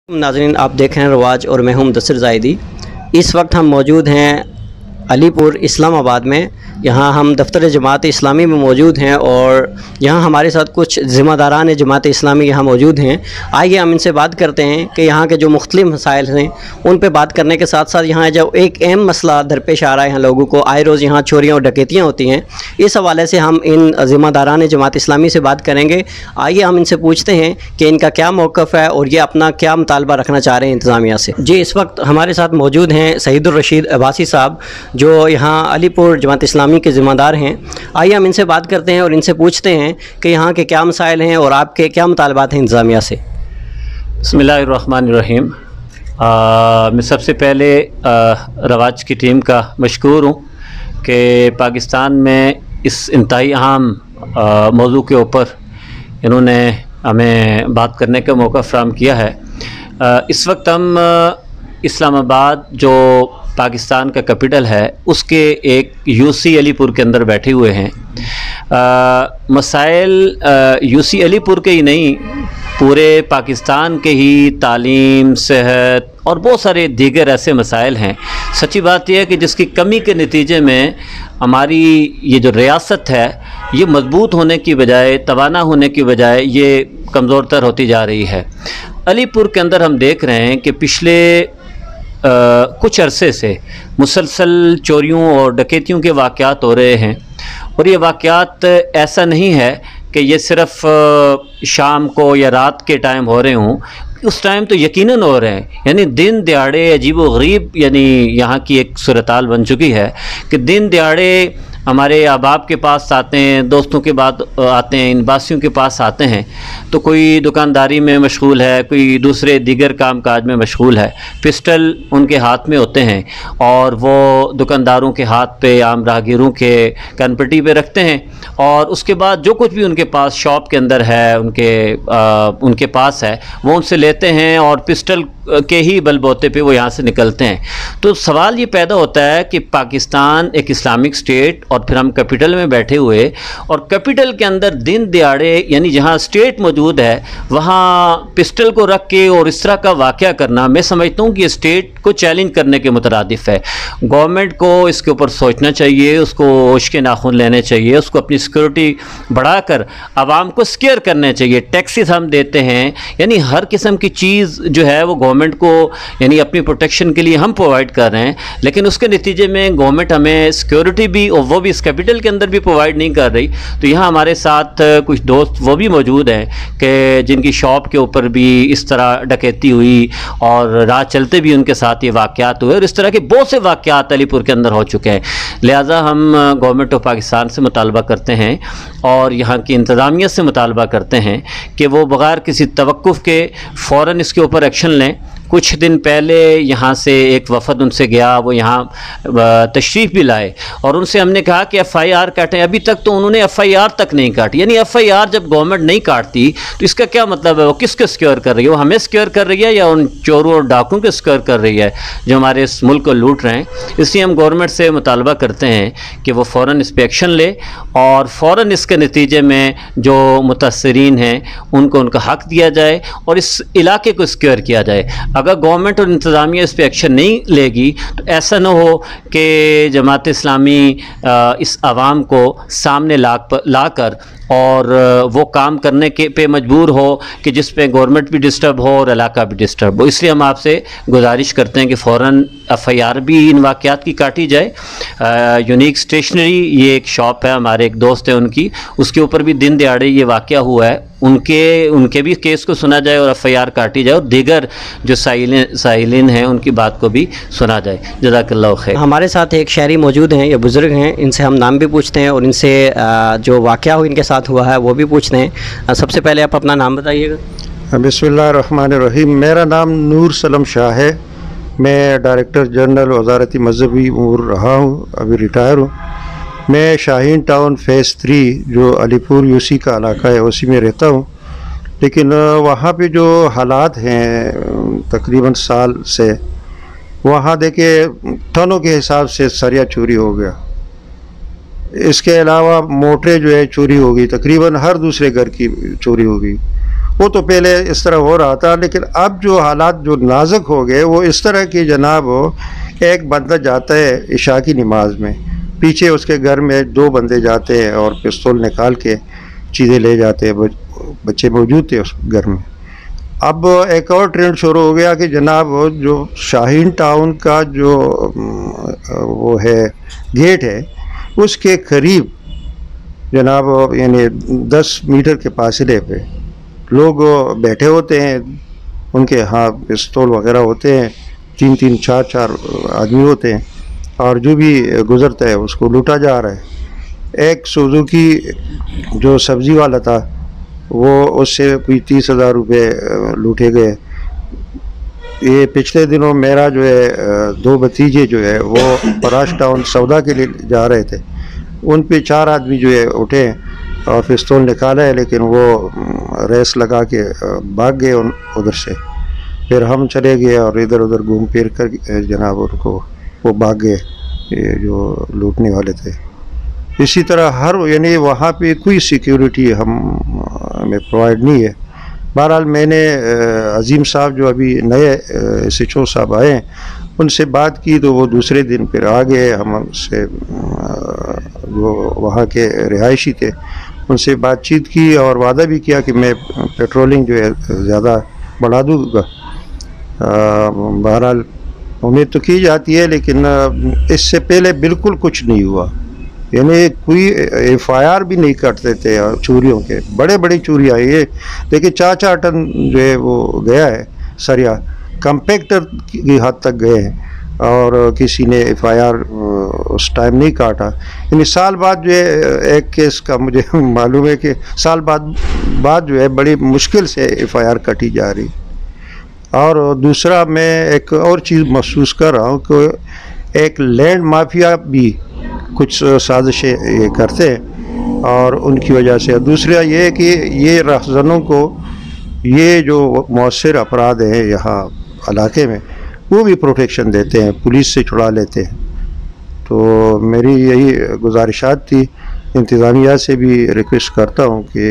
नाज़रीन, आप देख रहे हैं रवाज और मैं हूं मुदस्सिर ज़ायदी। इस वक्त हम मौजूद हैं अलीपुर इस्लामाबाद में। यहाँ हम दफ्तर जमात इस्लामी में मौजूद हैं और यहाँ हमारे साथ कुछ ज़िम्मेदारान जमात इस्लामी यहाँ मौजूद हैं। आइए हम इनसे बात करते हैं कि यहाँ के जो मुख्तलिफ मसाइल हैं उन पे बात करने के साथ साथ यहाँ जो एक अहम मसला दरपेश आ रहा है लोगों को, आए रोज़ यहाँ चोरियाँ और डकैतियाँ होती हैं। इस हवाले से हम इन ज़िम्मेदारान जमात इस्लामी से बात करेंगे। आइए हम इनसे पूछते हैं कि इनका क्या मौक़िफ़ है और ये अपना क्या मुतालबा रखना चाह रहे हैं इंतज़ामिया से। जी, इस वक्त हमारे साथ मौजूद हैं सईदुर रशीद अब्बासी साहब, जो यहाँ अलीपुर जमात इस्लामी के ज़िम्मेदार हैं। आइए हम इनसे बात करते हैं और इनसे पूछते हैं कि यहाँ के क्या मसाइल हैं और आपके क्या मुतालबात हैं इंतज़ामिया से। बिस्मिल्लाहिर्रहमानिर्रहीम। मैं सबसे पहले रवाज की टीम का मशकूर हूँ कि पाकिस्तान में इस इंतहाई अहम मौजू के ऊपर इन्होंने हमें बात करने का मौका फ़राहम किया है। इस वक्त हम इस्लामाबाद जो पाकिस्तान का कैपिटल है उसके एक यूसी अलीपुर के अंदर बैठे हुए हैं। मसाइल यूसी अलीपुर के ही नहीं, पूरे पाकिस्तान के ही तालीम, सेहत और बहुत सारे दीगर ऐसे मसाइल हैं। सच्ची बात यह है कि जिसकी कमी के नतीजे में हमारी ये जो रियासत है ये मजबूत होने की बजाय, तवाना होने की बजाय ये कमज़ोर तर होती जा रही है। अलीपुर के अंदर हम देख रहे हैं कि पिछले कुछ अरसे से मुसलसल चोरियों और डकैतियों के वाक़यात हो रहे हैं। और ये वाक़यात ऐसा नहीं है कि ये सिर्फ़ शाम को या रात के टाइम हो रहे हों, उस टाइम तो यकीनन हो रहे हैं। यानी दिन दिहाड़े अजीब व गरीब, यानी यहाँ की एक सूरत-हाल बन चुकी है कि दिन दिहाड़े हमारे अहबाब के पास आते हैं, दोस्तों के बाद आते हैं, इन बासियों के पास आते हैं, तो कोई दुकानदारी में मशगूल है, कोई दूसरे दीगर काम काज में मशगूल है। पिस्टल उनके हाथ में होते हैं और वो दुकानदारों के हाथ पे, आम राहगीरों के कनपट्टी पे रखते हैं और उसके बाद जो कुछ भी उनके पास शॉप के अंदर है, उनके पास है, वो उनसे लेते हैं और पिस्टल के ही बलबोते पे वो यहाँ से निकलते हैं। तो सवाल ये पैदा होता है कि पाकिस्तान एक इस्लामिक स्टेट और फिर हम कैपिटल में बैठे हुए, और कैपिटल के अंदर दिन दिहाड़े यानी जहाँ स्टेट मौजूद है वहाँ पिस्टल को रख के और इस तरह का वाक़या करना, मैं समझता हूँ कि ये स्टेट को चैलेंज करने के मुतरादिफ है। गवर्नमेंट को इसके ऊपर सोचना चाहिए, उसको होश के नाखून लेने चाहिए, उसको अपनी सिक्योरिटी बढ़ाकर आवाम को स्केयर करने चाहिए। टैक्सेस हम देते हैं, यानी हर किस्म की चीज़ जो है वो गवर्नमेंट को यानी अपनी प्रोटेक्शन के लिए हम प्रोवाइड कर रहे हैं, लेकिन उसके नतीजे में गवर्नमेंट हमें सिक्योरिटी भी, और वो भी इस कैपिटल के अंदर भी प्रोवाइड नहीं कर रही। तो यहाँ हमारे साथ कुछ दोस्त वो भी मौजूद हैं कि जिनकी शॉप के ऊपर भी इस तरह डकैती हुई और राह चलते भी उनके साथ ये वाक़यात हुए, और इस तरह के बहुत से वाक़यात अलीपुर के अंदर हो चुके हैं। लिहाजा हम गवर्नमेंट ऑफ पाकिस्तान से मुतालबा करते हैं और यहाँ की इंतज़ामिया से मुतालबा करते हैं कि वो बग़ैर किसी तवक्कुफ़ के फ़ौरन इसके ऊपर एक्शन लें। कुछ दिन पहले यहाँ से एक वफ़द उनसे गया, वो यहाँ तशरीफ़ भी लाए और उनसे हमने कहा कि FIR काटें। अभी तक तो उन्होंने FIR तक नहीं काटी। यानी FIR जब गवर्नमेंट नहीं काटती तो इसका क्या मतलब है? वो किसको सिक्योर कर रही है? वो हमें सिक्योर कर रही है या उन चोरों और डाकुओं को सिक्योर कर रही है जो हमारे इस मुल्क को लूट रहे हैं? इसलिए हम गवर्नमेंट से मुतालबा करते हैं कि वो फ़ौरन इस पर एक्शन ले और फ़ौरन इसके नतीजे में जो मुतासरीन हैं उनको उनका हक़ दिया जाए और इस इलाके को सिक्योर किया जाए। अगर गवर्नमेंट और इंतज़ामिया इस पर एक्शन नहीं लेगी तो ऐसा ना हो कि जमात इस्लामी इस आवाम को सामने लाकर और वो काम करने के पे मजबूर हो कि जिस पे गवर्नमेंट भी डिस्टर्ब हो और इलाका भी डिस्टर्ब हो। इसलिए हम आपसे गुजारिश करते हैं कि फ़ौरन FIR भी इन वाक़यात की काटी जाए। यूनिक स्टेशनरी ये एक शॉप है, हमारे एक दोस्त है उनकी, उसके ऊपर भी दिन दिहाड़े ये वाक़या हुआ है, उनके भी केस को सुना जाए और FIR काटी जाए और दीगर जो साइलिन हैं उनकी बात को भी सुना जाए। जज़ाकल्लाह खैर। हमारे साथ एक शहरी मौजूद हैं, ये बुज़ुर्ग हैं, इनसे हम नाम भी पूछते हैं और इनसे जो वाक़या हो इनके साथ हुआ है वो भी पूछते हैं। सबसे पहले आप अपना नाम बताइएगा। बिस्मिल्लाहिर्रहमानिर्रहीम। मेरा नाम नूर सलम शाह है। मैं डायरेक्टर जनरल वज़ारती मज़हबी उमूर रहा हूँ, अभी रिटायर हूँ। मैं शाहीन टाउन फ़ेज़ 3 जो अलीपुर यूसी का इलाका है उसी में रहता हूँ, लेकिन वहाँ पे जो हालात हैं तकरीबन साल से, वहाँ देखिए टनों के हिसाब से सरिया चोरी हो गया। इसके अलावा मोटरें जो है चोरी हो गई, तकरीबन हर दूसरे घर की चोरी हो गई। वो तो पहले इस तरह हो रहा था, लेकिन अब जो हालात जो नाजुक हो गए वो इस तरह की जनाब, एक बंदा जाता है इशा की नमाज में, पीछे उसके घर में 2 बंदे जाते हैं और पिस्तौल निकाल के चीज़ें ले जाते हैं, बच्चे मौजूद थे उस घर में। अब एक और ट्रेंड शुरू हो गया कि जनाब जो शाहीन टाउन का जो वो है गेट है, उसके करीब जनाब यानी 10 मीटर के फासले पे लोग बैठे होते हैं, उनके हाथ पिस्तौल वगैरह होते हैं, 3-3, 4-4 आदमी होते हैं, और जो भी गुज़रता है उसको लूटा जा रहा है। एक सुजुकी जो सब्ज़ी वाला था, वो उससे कोई 30,000 रुपये लूटे गए। ये पिछले दिनों मेरा जो है 2 भतीजे जो है वो पराश टाउन सौदा के लिए जा रहे थे, उन पे 4 आदमी जो है उठे और पिस्तौल निकाला है, लेकिन वो रेस लगा के भाग गए उधर से। फिर हम चले गए और इधर उधर घूम फिर कर जनाब उनको वो भाग गए, ये जो लूटने वाले थे। इसी तरह हर यानी वहाँ पे कोई सिक्योरिटी हमें प्रोवाइड नहीं है। बहरहाल मैंने अजीम साहब जो अभी नए SHO साहब आए हैं उनसे बात की, तो वो दूसरे दिन फिर आ गए। हमसे जो वहाँ के रिहायशी थे उनसे बातचीत की और वादा भी किया कि मैं पेट्रोलिंग जो है ज़्यादा बढ़ा दूँगा। बहरहाल उम्मीद तो की जाती है, लेकिन इससे पहले बिल्कुल कुछ नहीं हुआ, यानी कोई FIR भी नहीं करते थे चोरियों के। बड़े बड़ी चोरी आई है, देखिए 4-4 टन जो है वो गया है सरिया, कंपैक्टर की हद तक गए हैं, और किसी ने FIR उस टाइम नहीं काटा। यानी साल बाद जो है एक केस का मुझे मालूम है कि साल बाद जो है बड़ी मुश्किल से FIR कटी जा रही। और दूसरा मैं एक और चीज़ महसूस कर रहा हूँ कि एक लैंड माफिया भी कुछ साजिशें ये करते हैं, और उनकी वजह से। दूसरा ये है कि ये रहज़नों को ये जो मौसर अपराध हैं यहाँ इलाके में वो भी प्रोटेक्शन देते हैं, पुलिस से छुड़ा लेते हैं। तो मेरी यही गुजारिशात थी, इंतज़ामिया से भी रिक्वेस्ट करता हूँ कि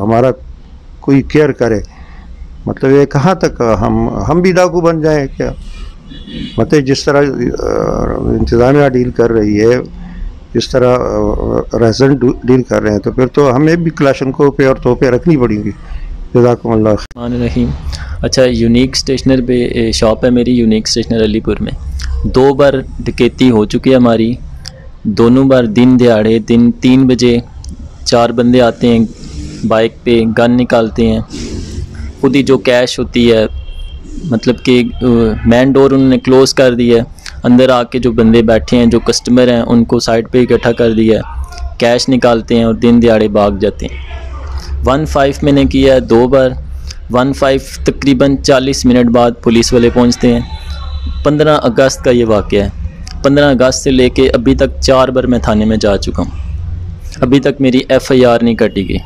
हमारा कोई केयर करे। मतलब ये कहाँ तक हम भी डाकू बन जाएं क्या? मतलब जिस तरह इंतज़ामिया डील कर रही है, जिस तरह रेज़िडेंट डील कर रहे हैं, तो फिर तो हमें भी क्लाशनकों पे और तोपें रखनी पड़ेंगी। रहीम। अच्छा, यूनिक स्टेशनर पे शॉप है मेरी, यूनिक स्टेशनर अलीपुर में। 2 बार डकैती हो चुकी है हमारी, दोनों बार दिन दिहाड़े। दिन 3 बजे 4 बंदे आते हैं, बाइक पे गन निकालते हैं, खुद ही जो कैश होती है, मतलब कि मेन डोर उन्होंने क्लोज़ कर दिया है, अंदर आके जो बंदे बैठे हैं, जो कस्टमर हैं, उनको साइड पे इकट्ठा कर दिया है, कैश निकालते हैं और दिन दिहाड़े भाग जाते हैं। 1-5 मैंने किया है 2 बार। 1-5 तकरीबन 40 मिनट बाद पुलिस वाले पहुंचते हैं। 15 अगस्त का ये वाक़या है। 15 अगस्त से लेके अभी तक 4 बार मैं थाने में जा चुका हूँ, अभी तक मेरी FIR नहीं कटी गई।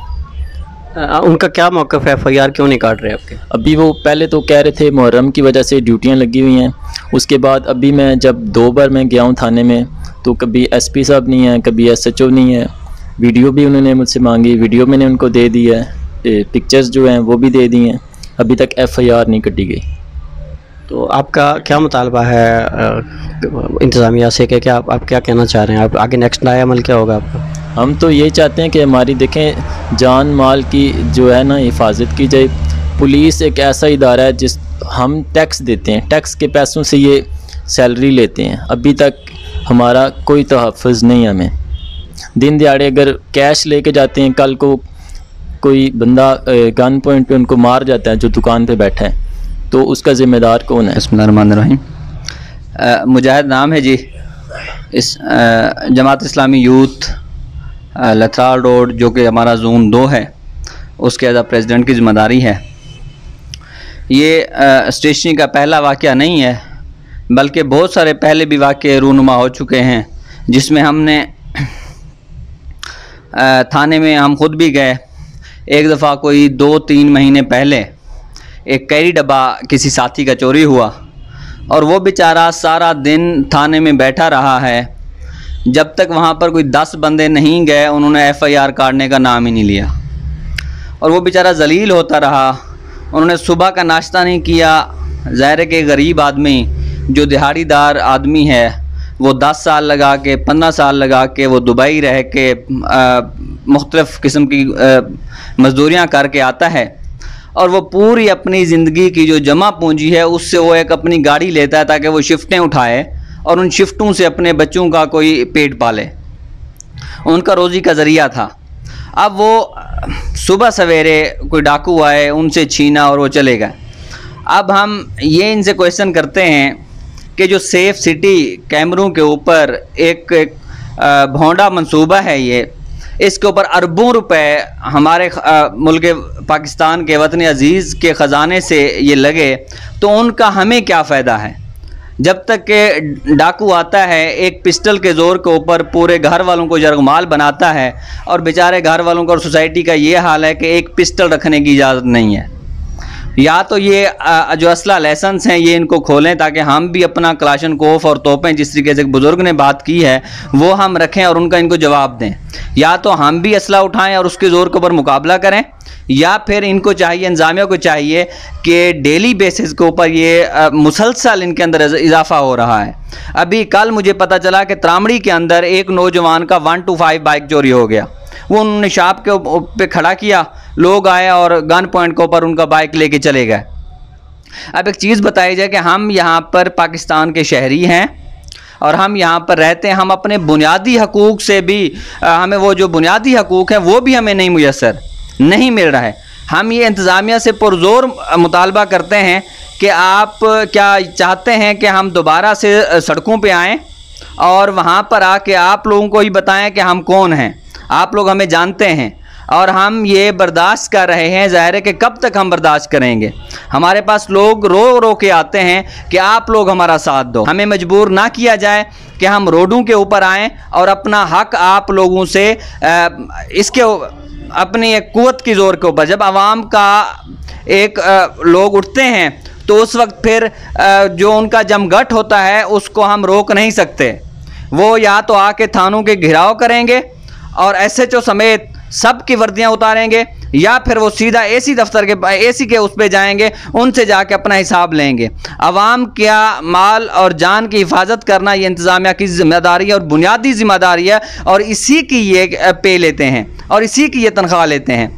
उनका क्या मौक़िफ़ है? FIR क्यों नहीं काट रहे आपके? अभी वो पहले तो कह रहे थे मुहर्रम की वजह से ड्यूटियाँ लगी हुई हैं। उसके बाद अभी मैं जब 2 बार मैं गया हूँ थाने में, तो कभी SP साहब नहीं है, कभी SHO नहीं है। वीडियो भी उन्होंने मुझसे मांगी, वीडियो मैंने उनको दे दी है, पिक्चर्स जो हैं वो भी दे दी हैं, अभी तक FIR नहीं कटी गई। तो आपका क्या मुतालबा है इंतज़ामिया से कि क्या आप क्या कहना चाह रहे हैं? आप आगे नेक्स्ट नया अमल क्या होगा आपका? हम तो ये चाहते हैं कि हमारी देखें जान माल की जो है ना हिफाजत की जाए। पुलिस एक ऐसा इदारा है जिस हम टैक्स देते हैं, टैक्स के पैसों से ये सैलरी लेते हैं, अभी तक हमारा कोई तहफ़्फ़ुज़ नहीं है। हमें दिन दिहाड़े अगर कैश लेके जाते हैं, कल को कोई बंदा गन पॉइंट पे उनको मार जाता है जो दुकान पे बैठा है, तो उसका ज़िम्मेदार कौन है? बिस्मिल्लाहिर्रहमानिर्रहीम। मुजाहिद नाम है जी। इस जमात इस्लामी यूथ लथराल रोड जो कि हमारा जोन 2 है, उसके एज प्रेसिडेंट की ज़िम्मेदारी है। ये स्टेशनरी का पहला वाक़या नहीं है, बल्कि बहुत सारे पहले भी वाक़े रूनुमा हो चुके हैं, जिसमें हमने थाने में हम खुद भी गए। एक दफ़ा कोई 2-3 महीने पहले एक कैरी डब्बा किसी साथी का चोरी हुआ, और वो बेचारा सारा दिन थाने में बैठा रहा है। जब तक वहाँ पर कोई 10 बंदे नहीं गए, उन्होंने FIR काटने का नाम ही नहीं लिया। और वो बेचारा जलील होता रहा। उन्होंने सुबह का नाश्ता नहीं किया। ज़ाहिर है कि गरीब आदमी जो दिहाड़ीदार आदमी है वो 10 साल लगा के 15 साल लगा के वो दुबई रह के मुख्तलिफ़ किस्म की मज़दूरियाँ करके आता है और वो पूरी अपनी ज़िंदगी की जो जमा पूंजी है उससे वो एक अपनी गाड़ी लेता है ताकि वो शिफ्टें उठाए और उन शिफ्टों से अपने बच्चों का कोई पेट पाले। उनका रोज़ी का ज़रिया था। अब वो सुबह सवेरे कोई डाकू आए, उनसे छीना और वो चले गए। अब हम ये इनसे क्वेश्चन करते हैं कि जो सेफ़ सिटी कैमरों के ऊपर एक भोंडा मंसूबा है, ये इसके ऊपर अरबों रुपए हमारे मुल्क पाकिस्तान के वतन अज़ीज़ के ख़जाने से ये लगे, तो उनका हमें क्या फ़ायदा है? जब तक के डाकू आता है एक पिस्टल के ज़ोर के ऊपर पूरे घर वालों को जरगमाल बनाता है और बेचारे घर वालों का और सोसाइटी का ये हाल है कि एक पिस्टल रखने की इजाज़त नहीं है। या तो ये जो असला लाइसेंस हैं ये इनको खोलें ताकि हम भी अपना क्लाशनकोफ और तोपें जिस तरीके से बुज़ुर्ग ने बात की है वो हम रखें और उनका इनको जवाब दें। या तो हम भी असला उठाएं और उसके ज़ोर के ऊपर मुकाबला करें, या फिर इनको चाहिए, इंतज़ामिया को चाहिए कि डेली बेसिस के ऊपर ये मुसलसल इनके अंदर इजाफा हो रहा है। अभी कल मुझे पता चला कि त्रामड़ी के अंदर एक नौजवान का 125 बाइक चोरी हो गया। वो उन्होंने शॉप के पे खड़ा किया, लोग आए और गन पॉइंट के ऊपर उनका बाइक लेके चले गए। अब एक चीज़ बताई जाए कि हम यहाँ पर पाकिस्तान के शहरी हैं और हम यहाँ पर रहते हैं, हम अपने बुनियादी हकूक़ से भी हमें वो जो बुनियादी हकूक़ हैं वो भी हमें नहीं मुयस्सर नहीं मिल रहा है। हम ये इंतज़ामिया से पुरज़ोर मुतालबा करते हैं कि आप क्या चाहते हैं कि हम दोबारा से सड़कों पे आएँ और वहाँ पर आके आप लोगों को ही बताएं कि हम कौन हैं, आप लोग हमें जानते हैं और हम ये बर्दाश्त कर रहे हैं। ज़ाहिर है कि कब तक हम बर्दाश्त करेंगे? हमारे पास लोग रो रो के आते हैं कि आप लोग हमारा साथ दो। हमें मजबूर ना किया जाए कि हम रोडों के ऊपर आएँ और अपना हक आप लोगों से इसके अपनी एक क़ुव्वत की ज़ोर के ऊपर, जब आवाम का एक लोग उठते हैं तो उस वक्त फिर जो उनका जमघट होता है उसको हम रोक नहीं सकते। वो या तो आके थानों के घिराव करेंगे और SHO समेत सब की वर्दियां उतारेंगे, या फिर वो सीधा AC दफ्तर के AC के उस पे जाएंगे, उनसे जाके अपना हिसाब लेंगे। अवाम क्या माल और जान की हिफाजत करना ये इंतज़ामिया की ज़िम्मेदारी है और बुनियादी ज़िम्मेदारी है और इसी की ये पे लेते हैं और इसी की ये तनख्वाह लेते हैं।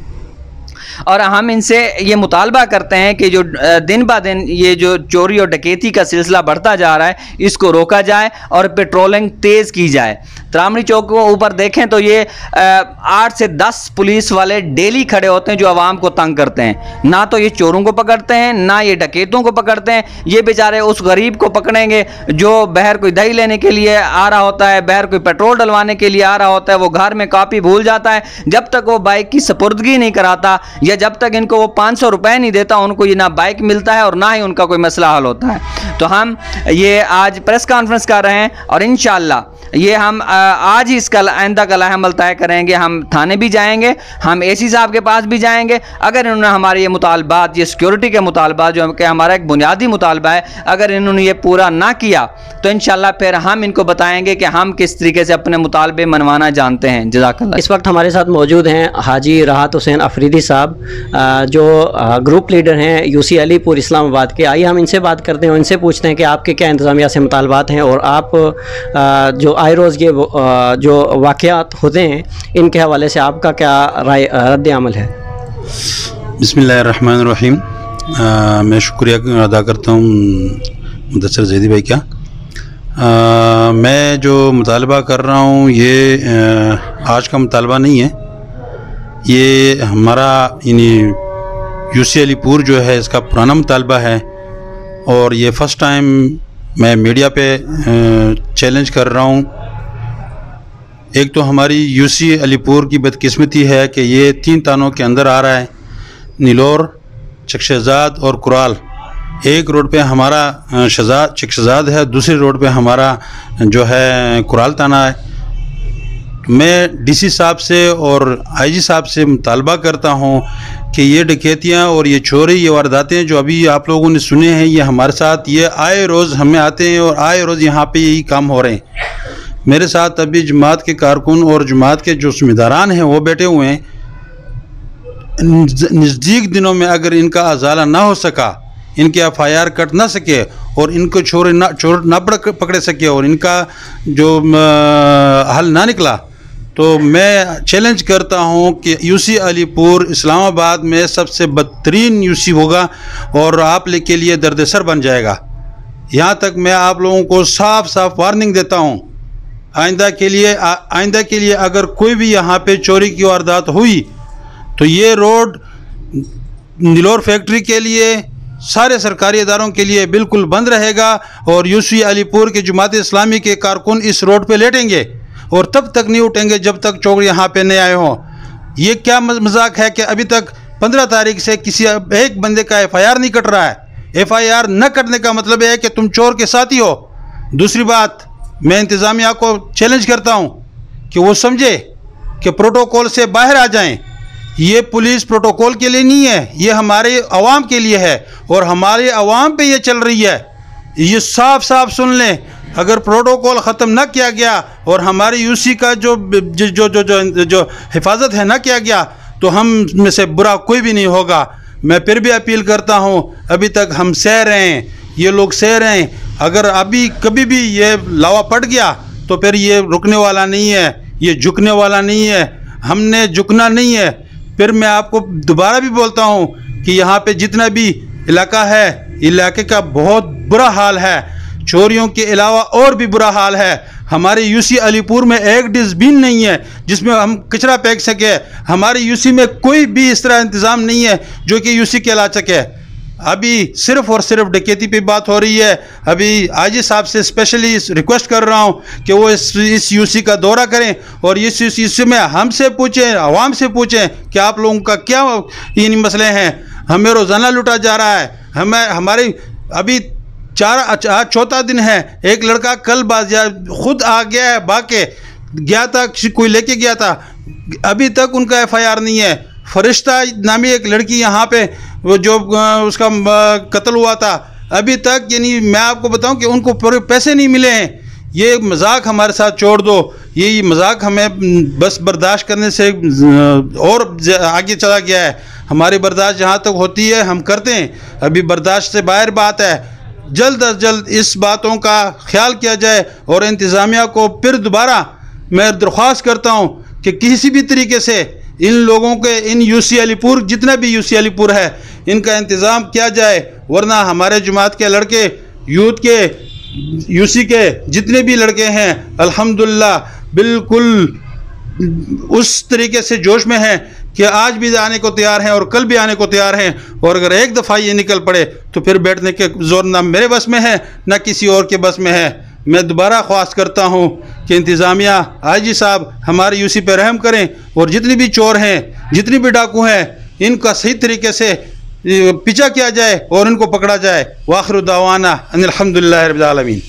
और हम इनसे ये मुतालबा करते हैं कि जो दिन ब दिन ये जो चोरी और डकैती का सिलसिला बढ़ता जा रहा है इसको रोका जाए और पेट्रोलिंग तेज़ की जाए। त्रामड़ी चौक के ऊपर देखें तो ये 8 से 10 पुलिस वाले डेली खड़े होते हैं जो आवाम को तंग करते हैं। ना तो ये चोरों को पकड़ते हैं, ना ये डकैतों को पकड़ते हैं। ये बेचारे उस गरीब को पकड़ेंगे जो बहर कोई दही लेने के लिए आ रहा होता है, बहर कोई पेट्रोल डलवाने के लिए आ रहा होता है, वो घर में कापी भूल जाता है। जब तक वो बाइक की सपुर्दगी नहीं कराता या जब तक इनको वो 500 रुपये नहीं देता, उनको ये ना बाइक मिलता है और ना ही उनका कोई मसला हल होता है। तो हम ये आज प्रेस कॉन्फ्रेंस कर रहे हैं और इंशाअल्लाह ये हम आज ही इसका आइंदा का अमल तय करेंगे। हम थाने भी जाएंगे, हम AC साहब के पास भी जाएंगे। अगर इन्होंने हमारे ये मुतालबात, ये सिक्योरिटी के मुतालबात जो कि हमारा एक बुनियादी मुतालबा है, अगर इन्होंने ये पूरा ना किया तो इंशाअल्लाह फिर हम इनको बताएंगे कि हम किस तरीके से अपने मुतालबे मनवाना जानते हैं। जज़ाकल्लाह। इस वक्त हमारे साथ मौजूद हैं हाजी राहत हुसैन अफरीदी साहब, जो ग्रुप लीडर हैं UC अलीपुर इस्लामाबाद के। आइए हम इनसे बात करते हैं, इनसे पूछते हैं कि आपके क्या इंतज़ामिया से मुतालबात हैं और आप जो आए रोज़ ये जो वाक़यात होते हैं इनके हवाले से आपका क्या राय रद्द अमल है? बिस्मिल्लाहिर्रहमानिर्रहीम। मैं शुक्रिया अदा करता हूँ मुदस्सिर ज़ैदी भाई का। मैं जो मुतालबा कर रहा हूँ ये आज का मुतालबा नहीं है, ये हमारा यानी UC अलीपुर जो है इसका पुराना मुतालबा है और ये फ़र्स्ट टाइम मैं मीडिया पे चैलेंज कर रहा हूँ। एक तो हमारी UC अलीपुर की बदकिस्मती है कि ये 3 थानों के अंदर आ रहा है, नीलोर, चकशहजाद और कुराल। एक रोड पे हमारा चकशहजाद है, दूसरी रोड पे हमारा जो है कुराल थाना है। मैं DC साहब से और IG साहब से मुतालबा करता हूँ कि ये डकैतियाँ और ये चोरी, ये वारदातें जो अभी आप लोगों ने सुने हैं, ये हमारे साथ ये आए रोज़ हमें आते हैं और आए रोज़ यहाँ पे यही काम हो रहे हैं। मेरे साथ अभी जमात के कारकुन और जमात के जो ज़िम्मेदारान हैं वो बैठे हुए हैं। नज़दीक दिनों में अगर इनका अजाला ना हो सका, इनके FIR कट ना सके और इनको चोर ना पकड़े सके और इनका जो हल ना निकला, तो मैं चैलेंज करता हूं कि UC अलीपुर इस्लामाबाद में सबसे बदतरीन UC होगा और आप के लिए दर्दसर बन जाएगा। यहाँ तक मैं आप लोगों को साफ साफ वार्निंग देता हूँ, आइंदा के लिए अगर कोई भी यहाँ पे चोरी की वारदात हुई तो ये रोड नीलोर फैक्ट्री के लिए, सारे सरकारी इदारों के लिए बिल्कुल बंद रहेगा और UC अलीपुर के जमात इस्लामी के कारकुन इस रोड पे लेटेंगे और तब तक नहीं उठेंगे जब तक चोर यहाँ पे नहीं आए हों। ये क्या मजाक है कि अभी तक 15 तारीख से किसी एक बंदे का FIR नहीं कट रहा है। FIR न कटने का मतलब है कि तुम चोर के साथ ही हो। दूसरी बात, मैं इंतज़ामिया को चैलेंज करता हूँ कि वो समझे कि प्रोटोकॉल से बाहर आ जाएं। ये पुलिस प्रोटोकॉल के लिए नहीं है, ये हमारे अवाम के लिए है और हमारे अवाम पे ये चल रही है। ये साफ साफ सुन लें, अगर प्रोटोकॉल ख़त्म ना किया गया और हमारे UC का जो जो जो जो जो, जो हिफाजत है ना किया गया तो हम में से बुरा कोई भी नहीं होगा। मैं फिर भी अपील करता हूँ, अभी तक हम सह रहे हैं, ये लोग सह रहे हैं, अगर अभी कभी भी ये लावा पड़ गया तो फिर ये रुकने वाला नहीं है, ये झुकने वाला नहीं है, हमने झुकना नहीं है। फिर मैं आपको दोबारा भी बोलता हूँ कि यहाँ पे जितना भी इलाका है, इलाके का बहुत बुरा हाल है, चोरियों के अलावा और भी बुरा हाल है। हमारे UC अलीपुर में एक डस्टबिन नहीं है जिसमें हम कचरा फेंक सके। हमारे UC में कोई भी इस तरह इंतज़ाम नहीं है जो कि UC कहला सके। अभी सिर्फ और सिर्फ डकैती पे बात हो रही है। अभी IG साहब से स्पेशली रिक्वेस्ट कर रहा हूँ कि वो इस UC का दौरा करें और इस UC में हमसे पूछें, आवाम से पूछें कि आप लोगों का क्या इन मसले हैं। हमें रोज़ाना लूटा जा रहा है, हमारे अभी चौथा दिन है। एक लड़का कल खुद आ गया है, भागे गया था, कोई लेके गया था, अभी तक उनका FIR नहीं है। फरिश्ता नामी एक लड़की यहाँ पे वो जो उसका कत्ल हुआ था, अभी तक यानी मैं आपको बताऊं कि उनको पूरे पैसे नहीं मिले हैं। ये मजाक हमारे साथ छोड़ दो, ये मजाक हमें बस बर्दाश्त करने से और आगे चला गया है। हमारी बर्दाश्त जहाँ तक होती है हम करते हैं, अभी बर्दाश्त से बाहर बात है। जल्द अज जल्द इस बातों का ख्याल किया जाए और इंतज़ामिया को फिर दोबारा मैं दरख्वास्त करता हूँ कि किसी भी तरीके से इन लोगों के, इन UC अलीपुर, जितना भी UC अलीपुर है, इनका इंतज़ाम किया जाए, वरना हमारे जमात के लड़के, यूथ के, UC के जितने भी लड़के हैं अल्हम्दुलिल्लाह बिल्कुल उस तरीके से जोश में हैं कि आज भी आने को तैयार हैं और कल भी आने को तैयार हैं। और अगर एक दफ़ा ये निकल पड़े तो फिर बैठने के जोर ना मेरे बस में है ना किसी और के बस में है। मैं दोबारा ख्वास्त करता हूँ कि इंतज़ामिया, IG साहब हमारे UC पे रहम करें और जितने भी चोर हैं, जितने भी डाकू हैं, इनका सही तरीके से पीछा किया जाए और इनको पकड़ा जाए। वाखिर दावाना अनिल हम्दुलिल्लाहि रब्बिल आलमीन।